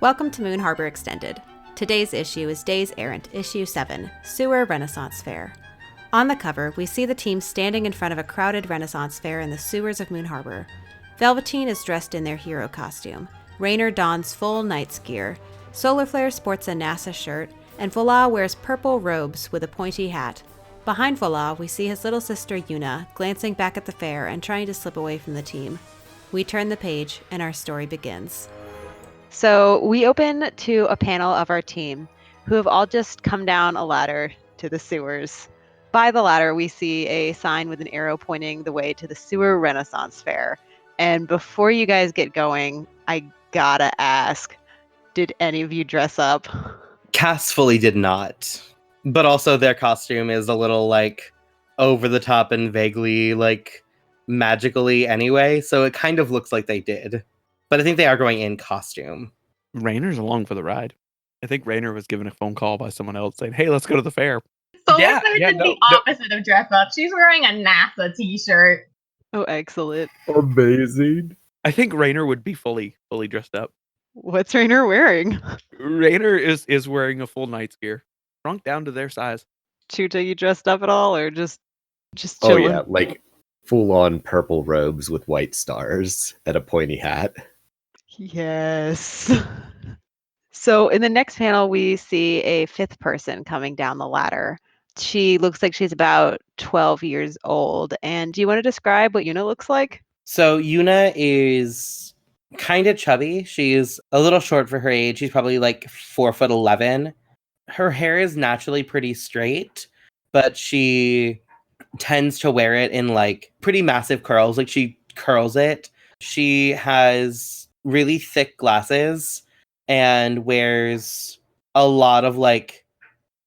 Welcome to Moon Harbor Extended. Today's issue is Days Errant, Issue 7, Sewer Renaissance Fair. On the cover, we see the team standing in front of a crowded Renaissance fair in the sewers of Moon Harbor. Velveteen is dressed in their hero costume. Raynor dons full knight's gear. Solarflare sports a NASA shirt, and Voila wears purple robes with a pointy hat. Behind Voila, we see his little sister Yuna, glancing back at the fair and trying to slip away from the team. We turn the page, and our story begins. So we open to a panel of our team who have all just come down a ladder to the sewers. By the ladder, we see a sign with an arrow pointing the way to the Sewer Renaissance Fair. And before you guys get going, I gotta ask, did any of you dress up? Cass fully did not. But also their costume is a little, over the top and vaguely, magically anyway. So it kind of looks like they did. But I think they are going in costume. Raynor's along for the ride. I think Raynor was given a phone call by someone else saying, "Hey, let's go to the fair." Solarflare did the opposite of dress up. She's wearing a NASA t-shirt. Oh, excellent. Amazing. I think Raynor would be fully dressed up. What's Raynor wearing? Raynor is wearing a full knight's gear, shrunk down to their size. Chuta, you dressed up at all, or just Oh chilling? yeah, like full-on purple robes with white stars and a pointy hat. Yes. So in the next panel, we see a fifth person coming down the ladder. She looks like she's about 12 years old. And do you want to describe what Yuna looks like? So Yuna is kind of chubby. She's a little short for her age. She's probably 4'11". Her hair is naturally pretty straight, but she tends to wear it in pretty massive curls. She curls it. She has really thick glasses and wears a lot of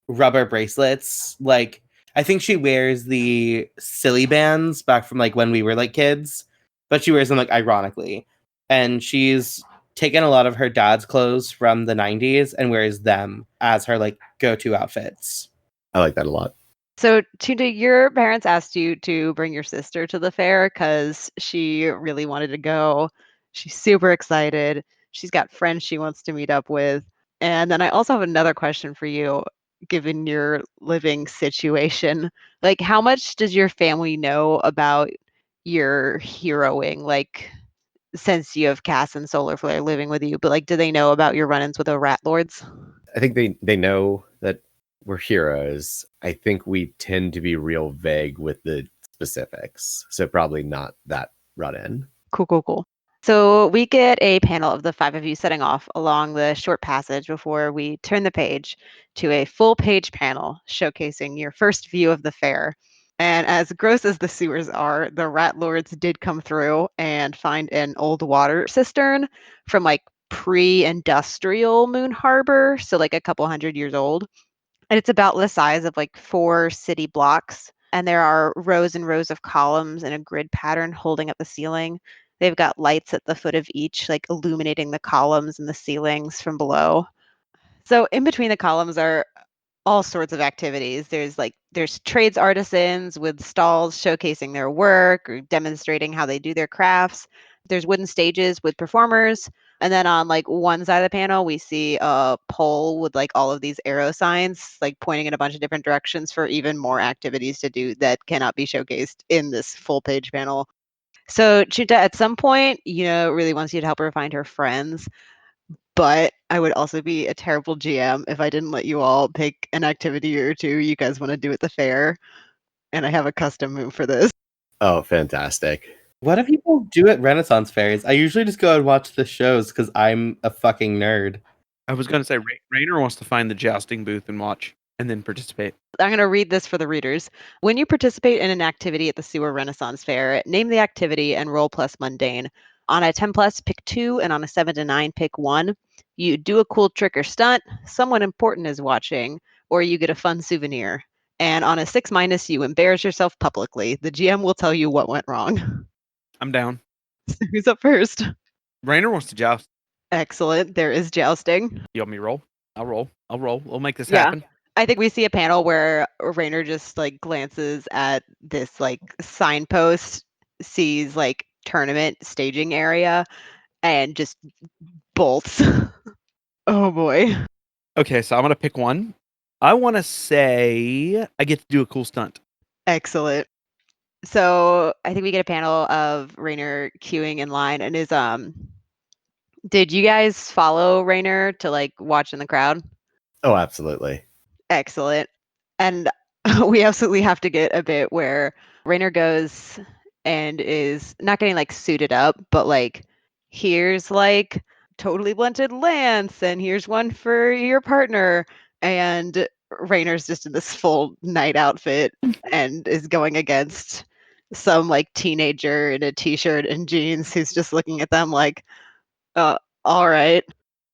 rubber bracelets. I think she wears the silly bands back from when we were kids, but she wears them ironically. And she's taken a lot of her dad's clothes from the 90s and wears them as her go-to outfits. I like that a lot. So, Tunda, your parents asked you to bring your sister to the fair because she really wanted to go. She's super excited. She's got friends she wants to meet up with. And then I also have another question for you, given your living situation. How much does your family know about your heroing? Since you have Cass and Solarflare living with you, but do they know about your run-ins with the rat lords? I think they know that we're heroes. I think we tend to be real vague with the specifics, so probably not that run-in. Cool. So we get a panel of the five of you setting off along the short passage before we turn the page to a full-page panel showcasing your first view of the fair. And as gross as the sewers are, the rat lords did come through and find an old water cistern from pre-industrial Moon Harbor, so a couple hundred years old. And it's about the size of 4 city blocks. And there are rows and rows of columns in a grid pattern holding up the ceiling. They've got lights at the foot of each, illuminating the columns and the ceilings from below. So in between the columns are all sorts of activities. There's trades artisans with stalls showcasing their work or demonstrating how they do their crafts. There's wooden stages with performers. And then on one side of the panel, we see a pole with all of these arrow signs, pointing in a bunch of different directions for even more activities to do that cannot be showcased in this full page panel. So Chuta, at some point, really wants you to help her find her friends. But I would also be a terrible GM if I didn't let you all pick an activity or two you guys want to do at the fair. And I have a custom move for this. Oh, fantastic. What do people do at Renaissance fairs? I usually just go and watch the shows because I'm a fucking nerd. I was going to say, Raynor wants to find the jousting booth and watch, and then participate. I'm going to read this for the readers. When you participate in an activity at the Sewer Renaissance Fair, name the activity and roll plus mundane. On a 10 plus, pick 2, and on a 7 to 9, pick 1. You do a cool trick or stunt, someone important is watching, or you get a fun souvenir. And on a 6 minus, you embarrass yourself publicly. The GM will tell you what went wrong. I'm down. Who's up first? Raynor wants to joust. Excellent. There is jousting. You want me to roll? I'll roll. We'll make this happen. I think we see a panel where Raynor just glances at this signpost, sees tournament staging area, and just bolts. Oh boy. Okay, so I'm gonna pick one. I want to say I get to do a cool stunt. Excellent. So I think we get a panel of Rainer queuing in line and is did you guys follow Rainer to like watch in the crowd? Oh, absolutely. Excellent. And we absolutely have to get a bit where Rainer goes and is not getting like suited up, but like here's like totally blunted lance and here's one for your partner. And Rainer's just in this full night outfit and is going against some like teenager in a t-shirt and jeans who's just looking at them like, all right.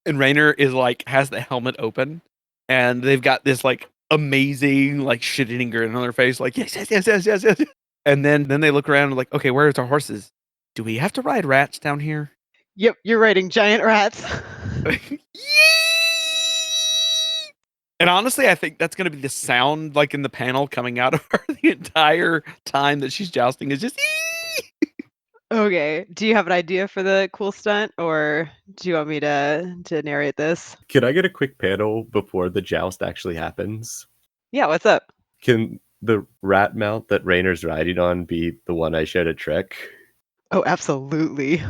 And Rainer is like has the helmet open, and they've got this like amazing like shit-eating grin on their face, like yes, yes, yes, yes, yes, yes. And then they look around and like, okay, where's our horses? Do we have to ride rats down here? Yep, you're riding giant rats. And honestly, I think that's gonna be the sound like in the panel coming out of her the entire time that she's jousting is just. Okay. Do you have an idea for the cool stunt, or do you want me to narrate this? Can I get a quick panel before the joust actually happens? Yeah, what's up? Can the rat mount that Rainer's riding on be the one I showed at Trek? Oh, absolutely.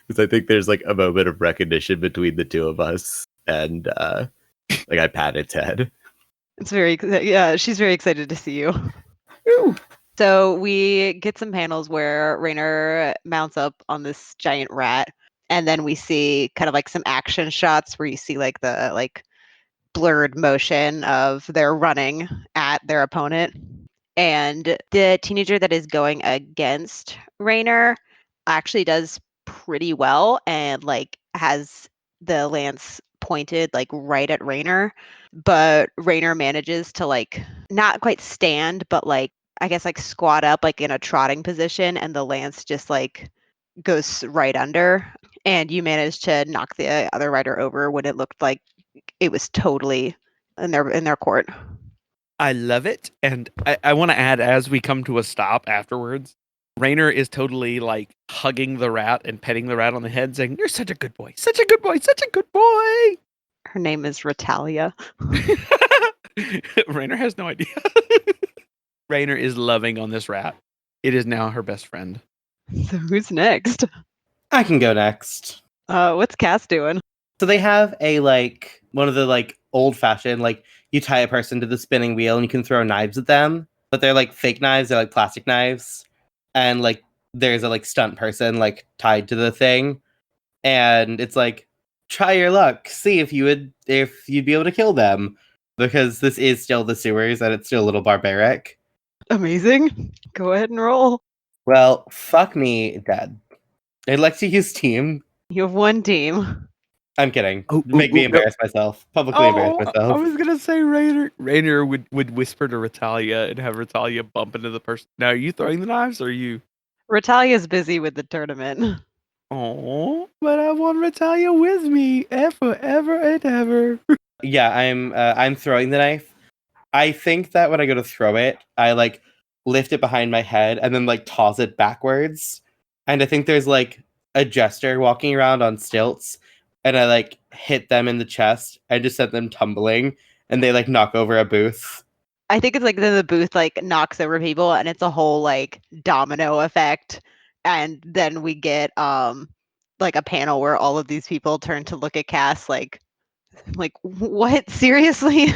Because I think there's like a moment of recognition between the two of us, and like I pat its head. It's yeah, she's very excited to see you. Ooh. So we get some panels where Rainer mounts up on this giant rat, and then we see kind of like some action shots where you see like the like blurred motion of their running at their opponent. And the teenager that is going against Rainer actually does pretty well and like has the lance pointed like right at Rainer, but Rainer manages to like not quite stand, but like I guess like squat up like in a trotting position, and the lance just like goes right under, and you manage to knock the other rider over when it looked like it was totally in their court. I love it. And I want to add, as we come to a stop afterwards, Rainer is totally like hugging the rat and petting the rat on the head, saying, "You're such a good boy, such a good boy, such a good boy." Her name is Ratalia. Rainer has no idea. Rainer is loving on this rat. It is now her best friend. So who's next? I can go next. What's Cass doing? So they have a like one of the like old fashioned like you tie a person to the spinning wheel and you can throw knives at them, but they're like fake knives, they're like plastic knives, and like there's a like stunt person like tied to the thing, and it's like try your luck, see if you'd be able to kill them, because this is still the sewers and it's still a little barbaric. Amazing. Go ahead and roll. Well, fuck me, dead. I'd like to use team. You have one team. I'm kidding. Oh, Make me oh, embarrass myself. Publicly embarrass I myself. was gonna say Rainer would whisper to Ratalia and have Ratalia bump into the person. Now, are you throwing the knives or are you? Ratalia's busy with the tournament. Oh, but I want Ratalia with me forever and ever. Yeah, I'm throwing the knife. I think that when I go to throw it, I like lift it behind my head and then like toss it backwards. And I think there's like a jester walking around on stilts, and I like hit them in the chest. I just sent them tumbling, and they like knock over a booth. I think it's like then the booth like knocks over people and it's a whole like domino effect. And then we get like a panel where all of these people turn to look at Cass like what? Seriously?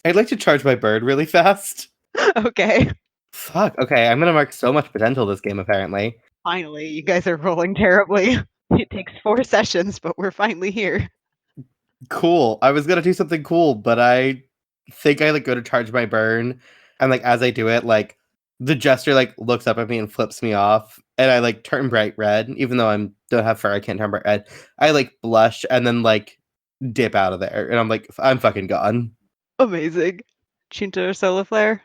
I'd like to charge my bird really fast. Okay. Fuck. Okay, I'm gonna mark so much potential this game apparently. Finally, you guys are rolling terribly. It takes 4 sessions, but we're finally here. Cool. I was gonna do something cool, but I think I like go to charge my burn, and like as I do it, like the jester like looks up at me and flips me off, and I like turn bright red, even though don't have fur, I can't turn bright red. I like blush and then like dip out of there, and I'm like, I'm fucking gone. Amazing. Chinta or Solar Flare?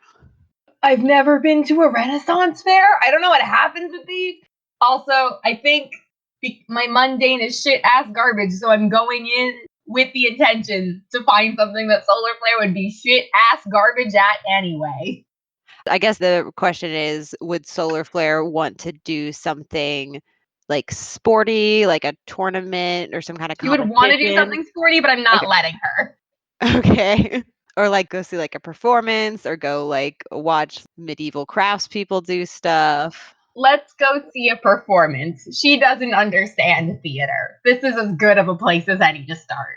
I've never been to a Renaissance fair. I don't know what happens with these. Also, I think my mundane is shit ass garbage, so I'm going in with the intention to find something that Solar Flare would be shit ass garbage at anyway. I guess the question is, would Solar Flare want to do something like sporty, like a tournament or some kind of She would want to do competition? something sporty, but I'm not Okay. letting her. Okay. Or like go see like a performance or go like watch medieval craftspeople do stuff. Let's go see a performance. She doesn't understand theater. This is as good of a place as any to start.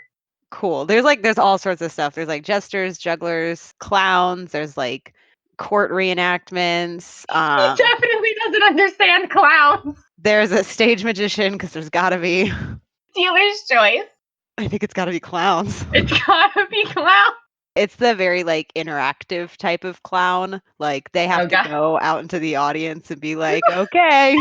Cool. There's all sorts of stuff. There's like jesters, jugglers, clowns, there's like court reenactments. She definitely doesn't understand clowns. There's a stage magician because there's gotta be. Dealer's choice. I think it's gotta be clowns. It's gotta be clowns. It's the very like interactive type of clown. Like they have Oh, to God. go out into the audience and be like, okay.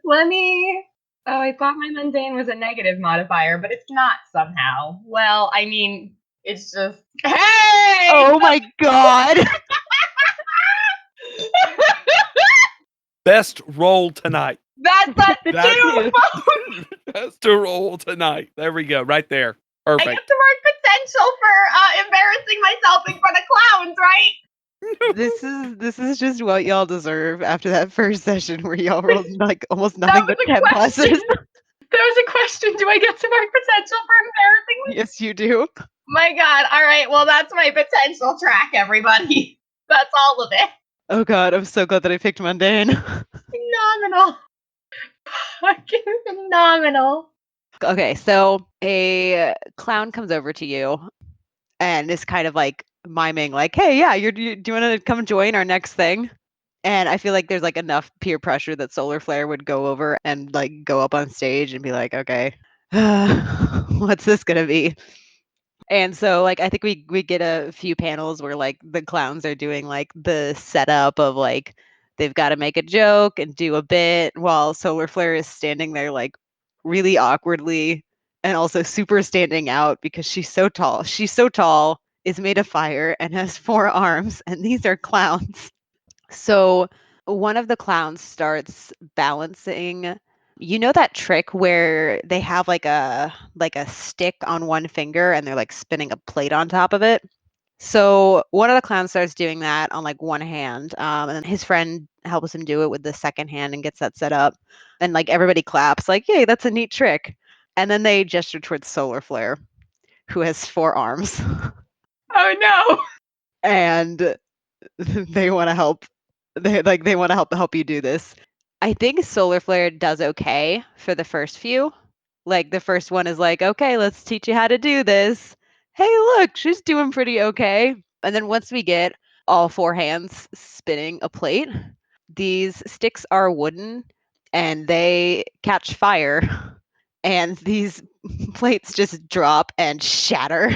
Let me. Oh, I thought my mundane was a negative modifier, but it's not somehow. Well, I mean, it's just. Hey! Oh my god. Best roll tonight. That's a That- 2! Best to roll tonight. There we go. Right there. I get Perfect. to mark potential for embarrassing myself in front of clowns, right? This is just what y'all deserve after that first session where y'all rolled like almost nothing That but was a 10 question. pluses. That was a question. Do I get to mark potential for embarrassing myself? Yes, you do. My God. All right. Well, that's my potential track, everybody. That's all of it. Oh god, I'm so glad that I picked mundane. Phenomenal. Fucking phenomenal. Okay, so a clown comes over to you and is kind of like miming like, "Hey, yeah, do you want to come join our next thing?" And I feel like there's like enough peer pressure that Solar Flare would go over and like go up on stage and be like, "Okay, what's this gonna be?" And so like I think we get a few panels where like the clowns are doing like the setup of like they've got to make a joke and do a bit while Solar Flare is standing there like really awkwardly and also super standing out because she's so tall. She's so tall, is made of fire and has 4 arms, and these are clowns. So one of the clowns starts balancing. You know that trick where they have like a stick on one finger and they're like spinning a plate on top of it? So one of the clowns starts doing that on like one hand, and then his friend helps him do it with the second hand and gets that set up. And like everybody claps, like, "Yay, that's a neat trick." And then they gesture towards Solar Flare, who has 4 arms, Oh no. and they want to help. They want to help you do this. I think Solar Flare does okay for the first few. Like the first one is like, "Okay, let's teach you how to do this." Hey, look, she's doing pretty okay. And then once we get all 4 hands spinning a plate, these sticks are wooden and they catch fire and these plates just drop and shatter.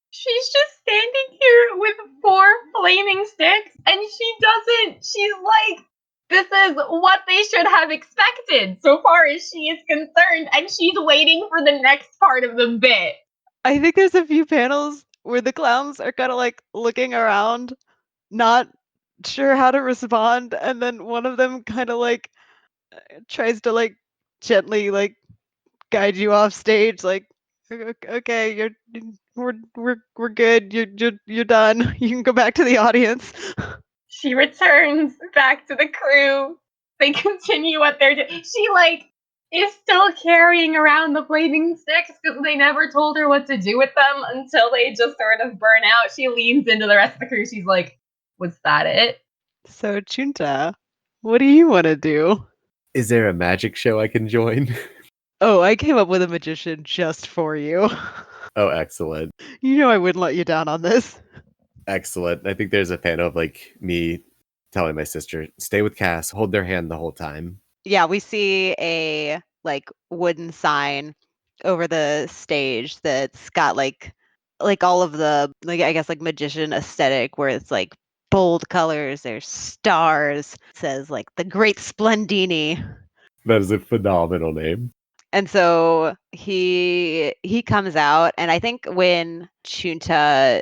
She's just standing here with 4 flaming sticks, and she doesn't. She's like, this is what they should have expected so far as she is concerned, and she's waiting for the next part of the bit. I think there's a few panels where the clowns are kind of like looking around, not sure how to respond, and then one of them kind of like tries to like gently like guide you off stage, like, Okay, we're good. You're done. You can go back to the audience." She returns back to the crew. They continue what they're doing. She like is still carrying around the flaming sticks because they never told her what to do with them until they just sort of burn out. She leans into the rest of the crew. She's like, "Was that it?" So, Chunta, what do you want to do? Is there a magic show I can join? Oh, I came up with a magician just for you. Oh, excellent. You know I wouldn't let you down on this. Excellent. I think there's a panel of like me telling my sister, stay with Cass, hold their hand the whole time. Yeah, we see a like wooden sign over the stage that's got like all of the like I guess like magician aesthetic where it's like bold colors, there's stars, it says like the Great Splendini. That is a phenomenal name. And so he comes out, and I think when Chunta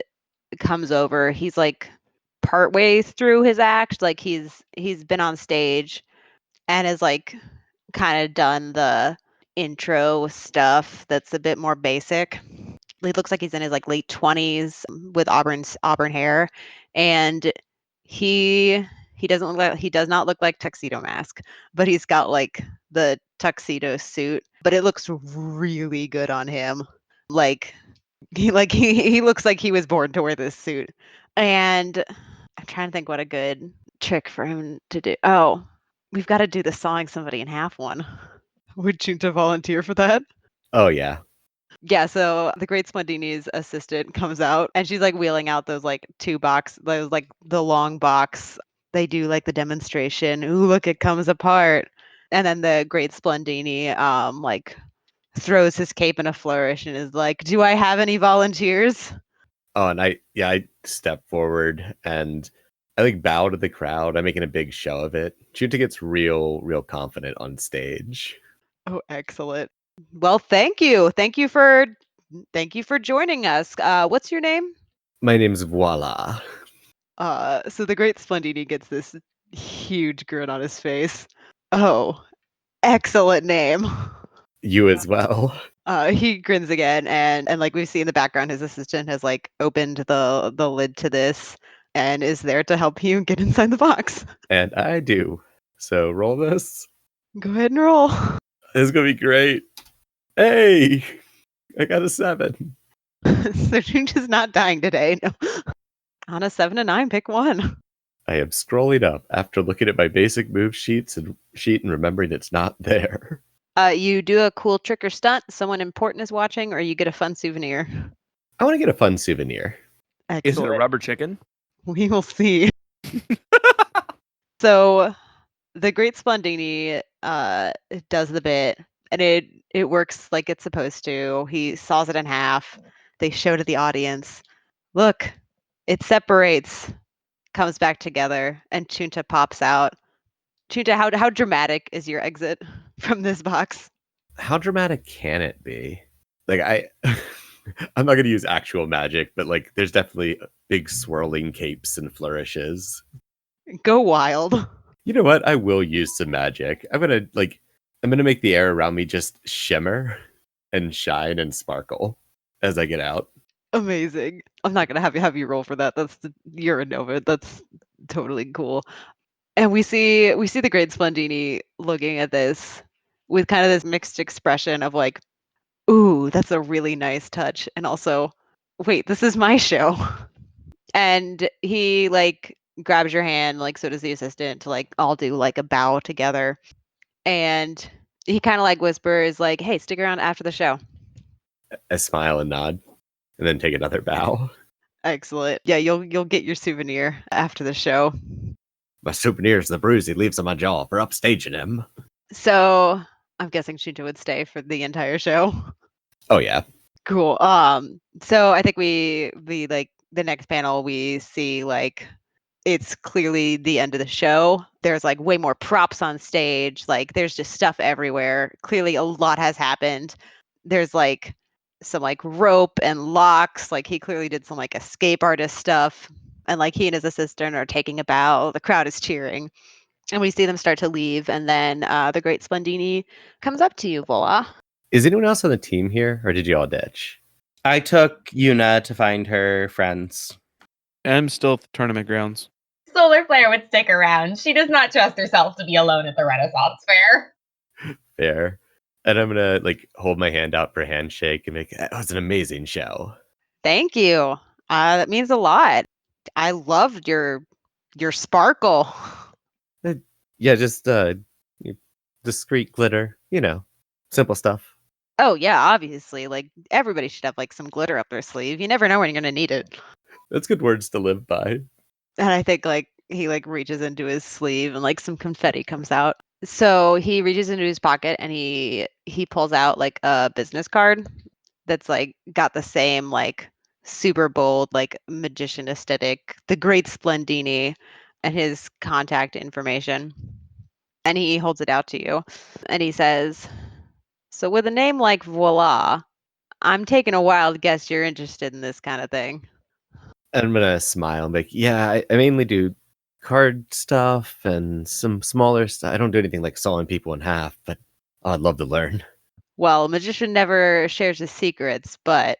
comes over, he's like partway through his act, like he's been on stage and is like kind of done the intro stuff that's a bit more basic. He looks like he's in his like late 20s with auburn hair, and he He does not look like Tuxedo Mask, but he's got like the tuxedo suit, but it looks really good on him. Like he looks like he was born to wear this suit. And I'm trying to think what a good trick for him to do. Oh, we've got to do the sawing somebody in half one. Would Junta volunteer for that? Oh yeah. Yeah, so the Great Splendini's assistant comes out and she's like wheeling out those like those like the long box. They do like the demonstration. Ooh, look, it comes apart. And then the Great Splendini like throws his cape in a flourish and is like, "Do I have any volunteers?" Oh, and I step forward and I like bow to the crowd. I'm making a big show of it. Chuta gets real confident on stage. Oh, excellent. Well, thank you. Thank you for joining us. What's your name? My name's Voila. So the Great Splendini gets this huge grin on his face. Oh, excellent name. You as well. He grins again, and like we see in the background, his assistant has like opened the lid to this and is there to help you get inside the box. And I do. So roll this. Go ahead and roll. This is gonna be great. Hey, I got a 7. So Junta's not dying today. No. On a 7 to 9, pick one. I am scrolling up after looking at my basic move sheet and remembering it's not there. You do a cool trick or stunt, someone important is watching, or you get a fun souvenir. I want to get a fun souvenir. Is it a Excellent. rubber chicken? We will see. So the Great Splendini does the bit, and it works like it's supposed to. He saws it in half. They show to the audience, look, it separates, comes back together, and Chunta pops out. Chunta, how dramatic is your exit from this box? How dramatic can it be? Like I'm not gonna use actual magic, but like there's definitely big swirling capes and flourishes. Go wild. You know what? I will use some magic. I'm gonna make the air around me just shimmer and shine and sparkle as I get out. Amazing. I'm not gonna have you roll for that. You're a Nova. That's totally cool. And we see the Great Splendini looking at this with kind of this mixed expression of like, ooh, that's a really nice touch. And also, wait, this is my show. And he like grabs your hand, like so does the assistant, to like all do like a bow together. And he kind of like whispers, like, hey, stick around after the show. I smile and nod, and then take another bow. Excellent. Yeah, you'll get your souvenir after the show. My souvenir's the bruise he leaves on my jaw for upstaging him. So I'm guessing Shinto would stay for the entire show. Oh yeah. Cool. So I think we like the next panel we see like it's clearly the end of the show. There's like way more props on stage. Like there's just stuff everywhere. Clearly a lot has happened. There's like some like rope and locks. Like he clearly did some like escape artist stuff. And like he and his assistant are taking a bow. The crowd is cheering. And we see them start to leave. And then the Great Splendini comes up to you, Voila. Is anyone else on the team here, or did you all ditch? I took Yuna to find her friends. I'm still at the tournament grounds. Solar Flare would stick around. She does not trust herself to be alone at the Renaissance Fair. Fair. And I'm gonna like hold my hand out for a handshake and make it was an amazing show. Thank you. That means a lot. I loved your sparkle. Yeah, just discreet glitter, simple stuff. Oh yeah, obviously. Like everybody should have like some glitter up their sleeve. You never know when you're gonna need it. That's good words to live by. And I think like he like reaches into his sleeve and like some confetti comes out. So he reaches into his pocket and he pulls out like a business card that's like got the same like super bold like magician aesthetic, the Great Splendini, and his contact information. And he holds it out to you and he says, so with a name like Voila, I'm taking a wild guess you're interested in this kind of thing. And I'm gonna smile and be like, yeah, I mainly do card stuff and some smaller stuff. I don't do anything like sawing people in half, but I'd love to learn. Well, a magician never shares his secrets, but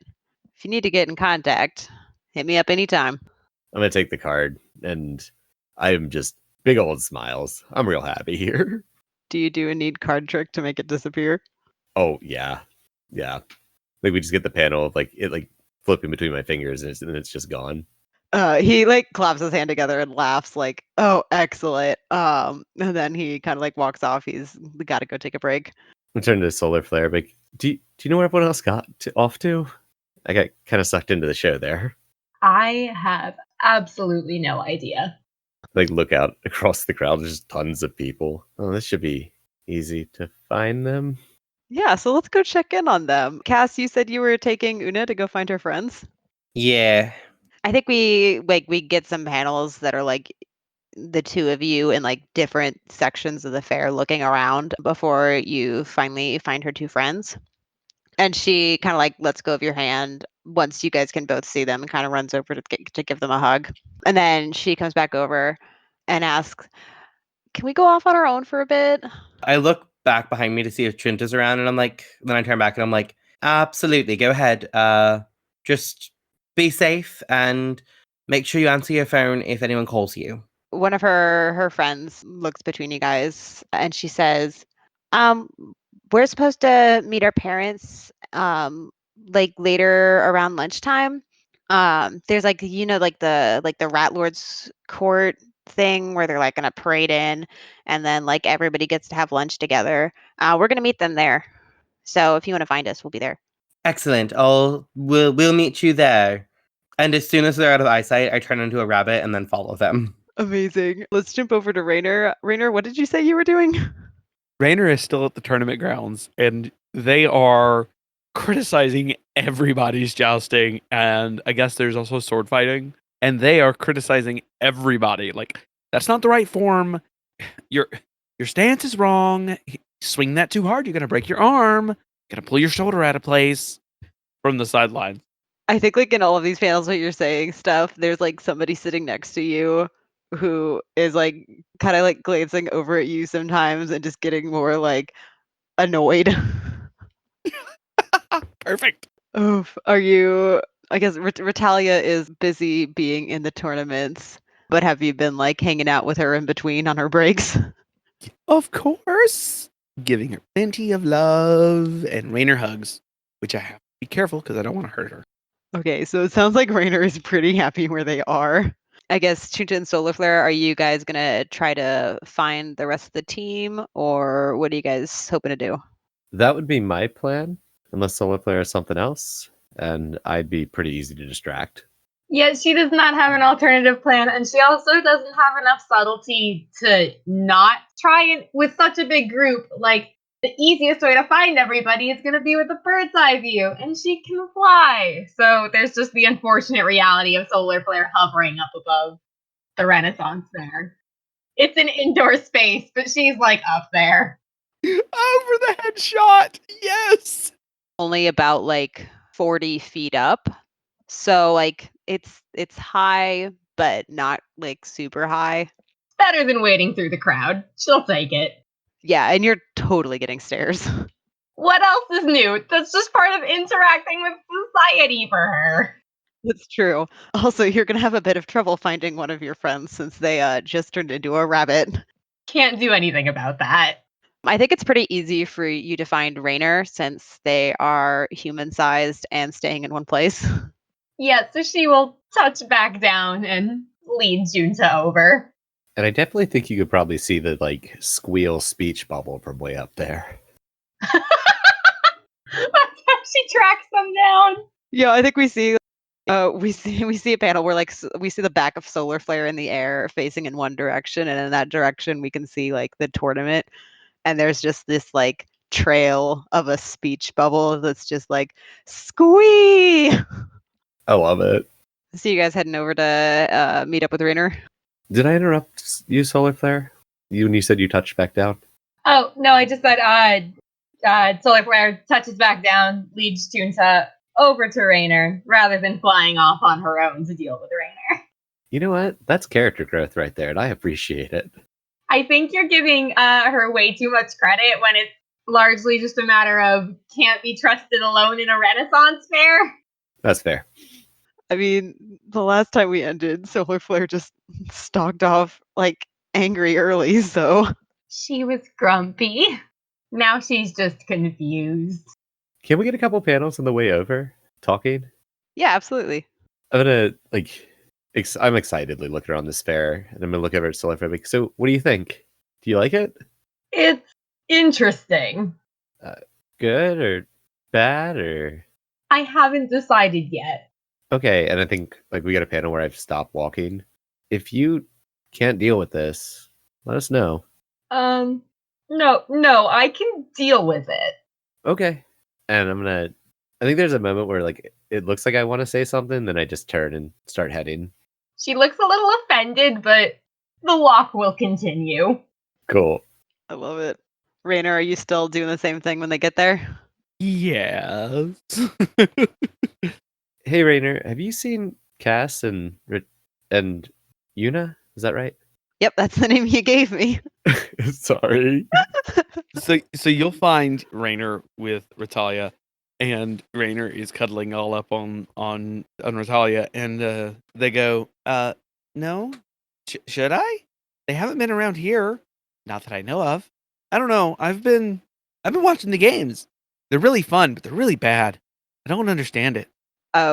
if you need to get in contact, hit me up anytime. I'm gonna take the card and I'm just Big old smiles. I'm real happy here. Do you do a need card trick to make it disappear? Oh, yeah. Yeah. Like, we just get the panel of, like, it, like, flipping between my fingers, and it's just gone. He like claps his hand together and laughs like, "Oh, excellent." And then he kind of like walks off. He's got to go take a break. I'm turning to Solar Flare, like, do you know where everyone else got off to? I got kind of sucked into the show there. I have absolutely no idea. Like, look out across the crowd, there's just tons of people. Oh, this should be easy to find them. Yeah, so let's go check in on them. Cass, you said you were taking Una to go find her friends. Yeah. I think we get some panels that are like the two of you in like different sections of the fair looking around before you finally find her two friends. And she kind of like lets go of your hand once you guys can both see them and kind of runs over to give them a hug. And then she comes back over and asks, "Can we go off on our own for a bit?" I look back behind me to see if Trent is around, and I'm like, then I turn back and I'm like, absolutely, go ahead. Just be safe and make sure you answer your phone if anyone calls you. One of her friends looks between you guys and she says, um we're supposed to meet our parents like later around lunchtime. There's like like the rat lord's court thing where they're like gonna parade in and then like everybody gets to have lunch together. We're gonna meet them there, so if you want to find us, we'll be there. Excellent. We'll meet you there. And as soon as they're out of eyesight, I turn into a rabbit and then follow them. Amazing. Let's jump over to Rainer. Rainer, what did you say you were doing? Rainer is still at the tournament grounds, and they are criticizing everybody's jousting, and I guess there's also sword fighting, and they are criticizing everybody. Like, that's not the right form. Your stance is wrong. Swing that too hard, you're gonna break your arm. Gonna pull your shoulder out of place from the sideline. I think like in all of these panels what you're saying stuff, there's like somebody sitting next to you who is like kind of like glancing over at you sometimes and just getting more like annoyed. Perfect. Oof. Are you I guess Ritalia is busy being in the tournaments, but have you been like hanging out with her in between on her breaks? Of course. Giving her plenty of love and Rainer hugs, which I have to be careful because I don't want to hurt her. Okay, so it sounds like Rainer is pretty happy where they are. I guess Chunta and Solar Flare, are you guys gonna try to find the rest of the team, or what are you guys hoping to do? That would be my plan, unless Solar Flare is something else, and I'd be pretty easy to distract. Yet she does not have an alternative plan, and she also doesn't have enough subtlety to not try it with such a big group. Like, the easiest way to find everybody is going to be with a bird's eye view, and she can fly. So there's just the unfortunate reality of Solar Flare hovering up above the Renaissance Fair. It's an indoor space, but she's like up there. Over the headshot. Yes. Only about like 40 feet up. So like it's high, but not like super high. Better than waiting through the crowd. She'll take it. Yeah, and you're totally getting stares. What else is new? That's just part of interacting with society for her. That's true. Also, you're gonna have a bit of trouble finding one of your friends since they just turned into a rabbit. Can't do anything about that. I think it's pretty easy for you to find Rainer since they are human sized and staying in one place. Yeah, so she will touch back down and lead Junta over. And I definitely think you could probably see the, like, squeal speech bubble from way up there. That's how she tracks them down. Yeah, I think we see a panel where like we see the back of Solar Flare in the air facing in one direction, and in that direction we can see like the tournament, and there's just this like trail of a speech bubble that's just like squee. I love it. See you guys heading over to meet up with Rainer. Did I interrupt you, Solar Flare? When you said you touched back down? Oh, no, I just said Solar Flare touches back down, leads Junta over to Rainer, rather than flying off on her own to deal with Rainer. You know what? That's character growth right there, and I appreciate it. I think you're giving her way too much credit when it's largely just a matter of can't be trusted alone in a Renaissance fair. That's fair. I mean, the last time we ended, Solar Flare just stalked off like angry early, so She was grumpy. Now she's just confused. Can we get a couple panels on the way over talking? yeah, absolutely. I'm gonna I'm excitedly looking around this fair, and I'm gonna look over at Solar Fabric. So, what do you think? Do you like it? It's interesting. Good or bad or I haven't decided yet. okay? And I think like we got a panel where I've stopped walking. If you can't deal with this, let us know. No, I can deal with it. Okay. And I'm gonna. I think there's a moment where like it looks like I want to say something, then I just turn and start heading. She looks a little offended, but the walk will continue. Cool. I love it. Rainer, are you still doing the same thing when they get there? Yes. Hey Rainer, have you seen Cass and Yuna? Is that right? Yep, that's the name you gave me. Sorry. So you'll find Rainer with Ratalia, and Rainer is cuddling all up on Ratalia, and they go, no, should I? They haven't been around here, not that I know of. I don't know. I've been watching the games. They're really fun, but they're really bad. I don't understand it.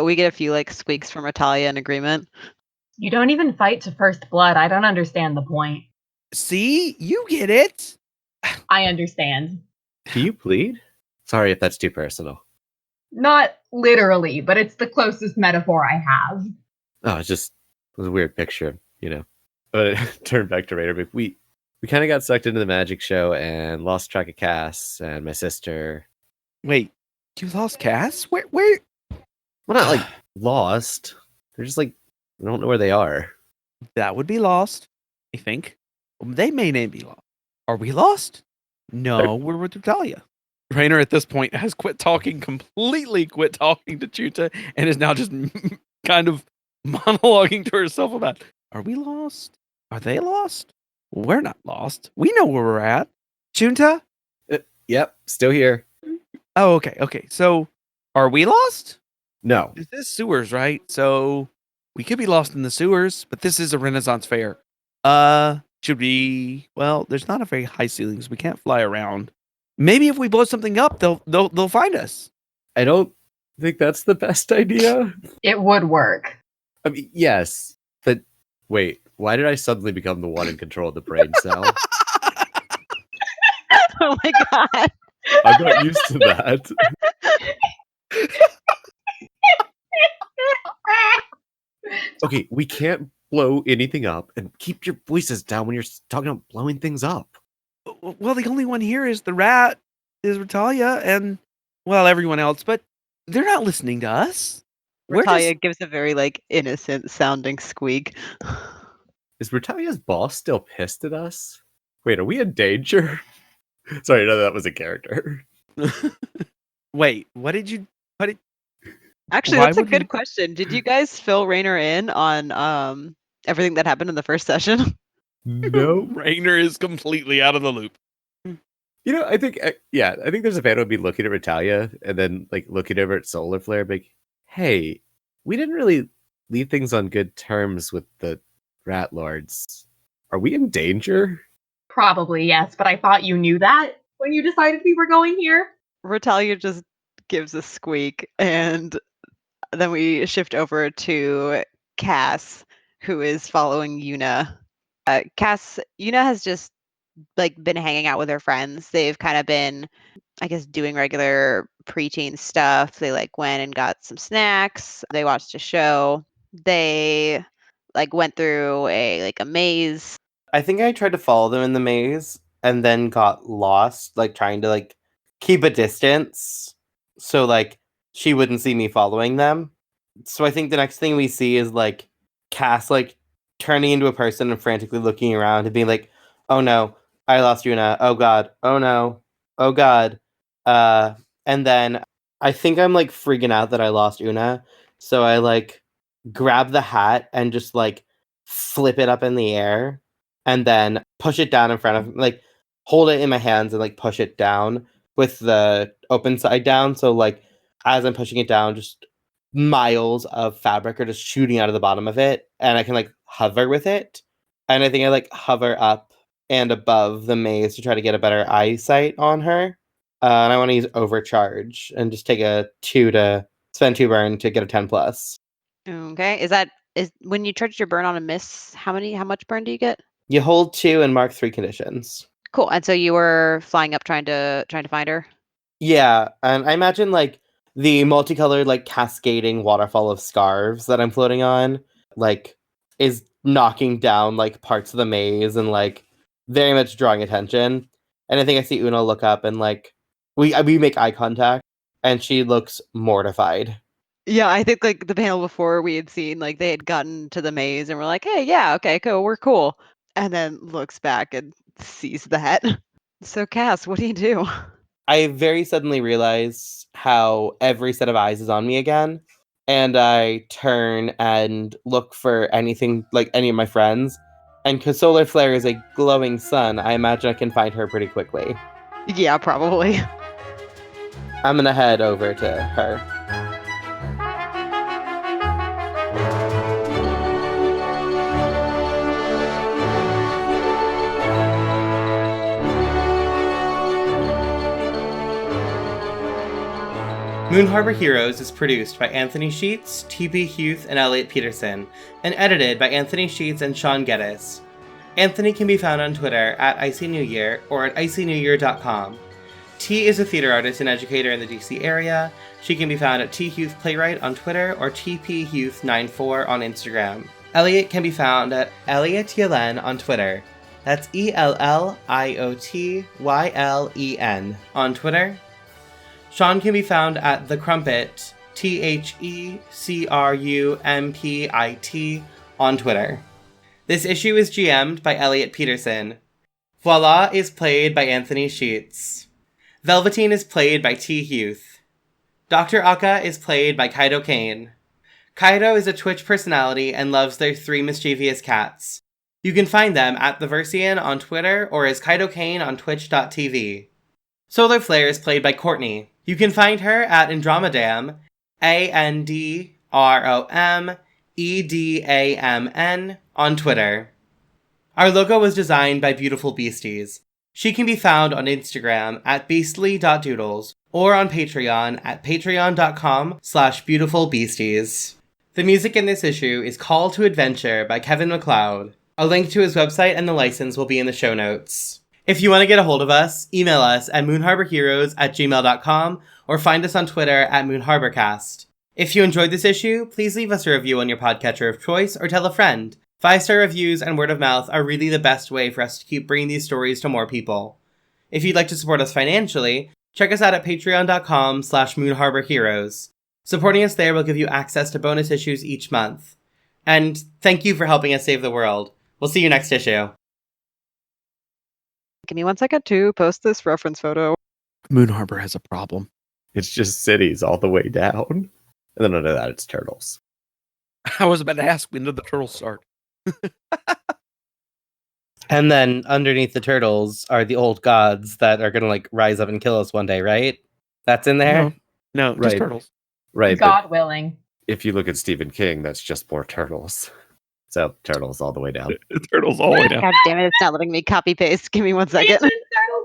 We get a few like squeaks from Ratalia in agreement. You don't even fight to first blood. I don't understand the point. See, you get it. I understand. Do you bleed? Sorry if that's too personal. Not literally, but it's the closest metaphor I have. Oh, it was a weird picture, you know. But turn back to Raider. But we kind of got sucked into the magic show and lost track of Cass and my sister. Wait, you lost Cass? Where? Well, not like lost. They're just like I don't know where they are. That would be lost, I think. They may be lost. Are we lost? No, we're with Ratalia. Rainer at this point has completely quit talking to Chuta, and is now just kind of monologuing to herself about, are we lost? Are they lost? We're not lost. We know where we're at. Junta? Yep, still here. Oh, okay. So, are we lost? No. This is sewers, right? So, we could be lost in the sewers, but this is a Renaissance fair. Should we? Well, there's not a very high ceilings. We can't fly around. Maybe if we blow something up, they'll find us. I don't think that's the best idea. It would work. I mean, yes, but wait, why did I suddenly become the one in control of the brain cell? Oh my god. I'm not used to that. Okay, we can't blow anything up, and keep your voices down when you're talking about blowing things up. Well, the only one here is the rat, is Ratalia, and well, everyone else, but they're not listening to us. Ratalia gives a very like innocent sounding squeak. Is Rutalia's boss still pissed at us? Wait, are we in danger? Sorry, no, that was a character. Wait, what did Actually, Why that's a would good we- question. Did you guys fill Rainer in on everything that happened in the first session? No. Rainer is completely out of the loop. You know, I think, I think there's a fan who would be looking at Ratalia and then like looking over at Solar Flare, like, hey, we didn't really leave things on good terms with the Rat Lords. Are we in danger? Probably, yes, but I thought you knew that when you decided we were going here. Ratalia just gives a squeak, and then we shift over to Cass, who is following Yuna. Yuna has just like been hanging out with her friends. They've kind of been, I guess, doing regular preteen stuff. They like went and got some snacks. They watched a show. They like went through a maze. I think I tried to follow them in the maze and then got lost, like trying to like keep a distance so like she wouldn't see me following them. So I think the next thing we see is like Cass like turning into a person and frantically looking around and being like, "Oh no, I lost Yuna. Oh god. Oh no. Oh god." And then I think I'm like freaking out that I lost Una. So I like grab the hat and just like flip it up in the air and then push it down in front of like hold it in my hands and like push it down with the open side down. So like as I'm pushing it down, just miles of fabric are just shooting out of the bottom of it, and I can like hover with it. And I think I like hover up and above the maze to try to get a better eyesight on her. And I want to use overcharge and just take a 2 to spend 2 burn to get a 10 plus. Okay. Is when you charge your burn on a miss, how much burn do you get? You hold 2 and mark 3 conditions. Cool. And so you were flying up trying to find her? Yeah, and I imagine like the multicolored like cascading waterfall of scarves that I'm floating on like is knocking down like parts of the maze and like very much drawing attention. And I think I see Una look up and like we make eye contact and she looks mortified. Yeah, I think like the panel before we had seen like they had gotten to the maze and we're like, "Hey, yeah, okay, cool, we're cool." And then looks back and sees that. So Cass, what do you do? I very suddenly realize how every set of eyes is on me again. And I turn and look for anything like any of my friends. And because Solar Flare is a glowing sun, I imagine I can find her pretty quickly. Yeah, probably. I'm gonna head over to her. Moon Harbor Heroes is produced by Anthony Sheets, T.P. Huth, and Elliot Peterson, and edited by Anthony Sheets and Sean Geddes. Anthony can be found on Twitter at IcyNewYear or at icynewyear.com. T is a theater artist and educator in the DC area. She can be found at T Huth Playwright on Twitter or TPHuth94 on Instagram. Elliot can be found at Elliot Ylen on Twitter. That's ELLIOTYLEN on Twitter. Sean can be found at The Crumpit, THECRUMPIT on Twitter. This issue is GM'd by Elliot Peterson. Voila is played by Anthony Sheets. Velveteen is played by T. Huth. Dr. Akka is played by Kaido Kane. Kaido is a Twitch personality and loves their 3 mischievous cats. You can find them at The Versian on Twitter or as Kaido Kane on twitch.tv. Solar Flare is played by Courtney. You can find her at Andromedam, ANDROMEDAMN on Twitter. Our logo was designed by Beautiful Beasties. She can be found on Instagram at beastly.doodles or on Patreon at patreon.com/beautifulbeasties. The music in this issue is Call to Adventure by Kevin MacLeod. A link to his website and the license will be in the show notes. If you want to get a hold of us, email us at moonharborheroes@gmail.com or find us on Twitter at moonharborcast. If you enjoyed this issue, please leave us a review on your podcatcher of choice or tell a friend. 5-star reviews and word of mouth are really the best way for us to keep bringing these stories to more people. If you'd like to support us financially, check us out at patreon.com/moonharborheroes. Supporting us there will give you access to bonus issues each month. And thank you for helping us save the world. We'll see you next issue. Give me 1 second to post this reference photo. Moon Harbor has a problem. It's just cities all the way down. And then under that, it's turtles. I was about to ask, when did the turtles start? And then underneath the turtles are the old gods that are gonna like rise up and kill us one day, right? That's in there? No, just Right. turtles. Right. God willing. But if you look at Stephen King, that's just more turtles. So turtles all the way down. Turtles all the way down. God damn it, it's not letting me copy paste. Give me 1 second. Ancient turtle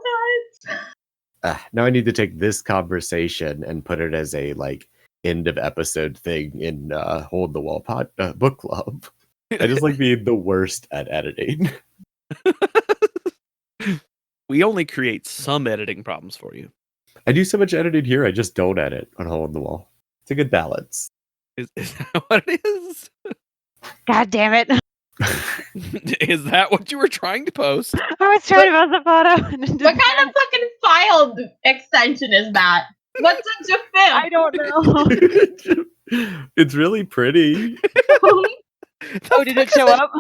times. Now I need to take this conversation and put it as a like end of episode thing in Hold the Wall book club. I just like being the worst at editing. We only create some editing problems for you. I do so much editing here, I just don't edit on Hole in the Wall. It's a good balance. Is that what it is? God damn it. Is that what you were trying to post? I was trying to post the photo. And it What didn't kind of fucking file extension is that? What's a GIF? I don't know. It's really pretty. Oh, did it show up?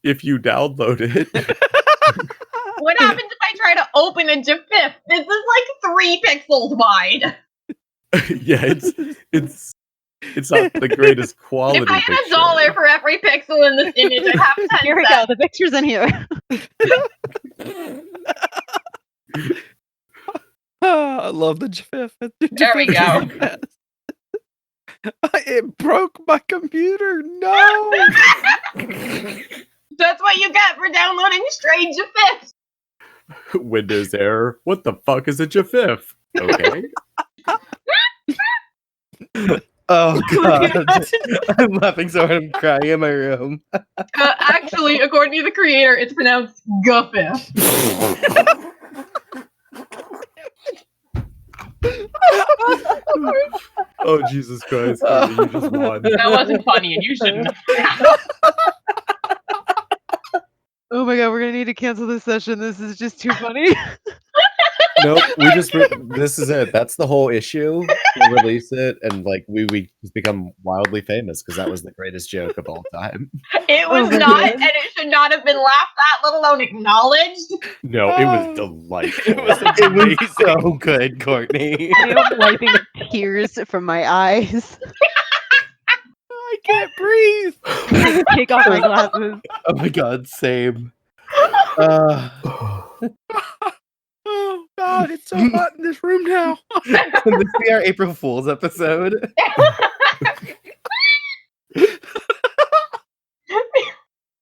If you download it. What happens if I try to open a GIF? This is like 3 pixels wide. Yeah, it's not the greatest quality. If I had picture. $1 for every pixel in this image, I'd have 10 Here we go. cents. The picture's in here. Oh, I love the GIF. There we go. It broke my computer. No. That's what you get for downloading Strange Fifth. Windows error. What the fuck is a GIF? Okay. Oh god. I'm laughing so hard I'm crying in my room. Actually, according to the creator, it's pronounced Guffif. Oh Jesus Christ, Courtney, you just won. That wasn't funny, and you shouldn't. Oh my god, we're gonna need to cancel this session. This is just too funny. Nope, this is it. That's the whole issue. We'll release it, and like we just become wildly famous because that was the greatest joke of all time. It was my not, God. and it should not have been laughed at, let alone acknowledged. No, it was delightful. It was It was amazing. so good, Courtney. I am wiping tears from my eyes. I can't breathe. Take off my glasses. Oh my god, same. Oh God, it's so hot in this room now. Can this be our April Fool's episode?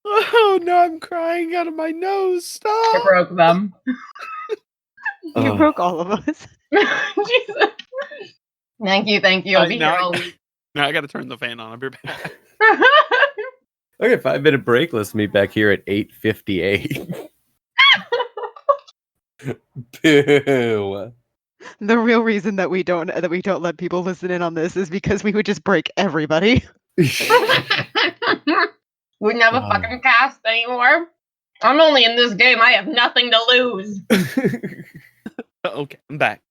Oh no, I'm crying out of my nose. I Stop. broke them. You broke all of us. Jesus. Thank you. I'll be here all week. Now I got to turn the fan on. I'll be back. Okay, 5-minute break. Let's meet back here at 8:58. Boo. The real reason that we don't let people listen in on this is because we would just break everybody. Wouldn't have a fucking cast anymore. I'm only in this game. I have nothing to lose. Okay, I'm back.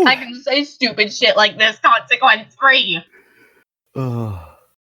I can say stupid shit like this consequence free. Oh.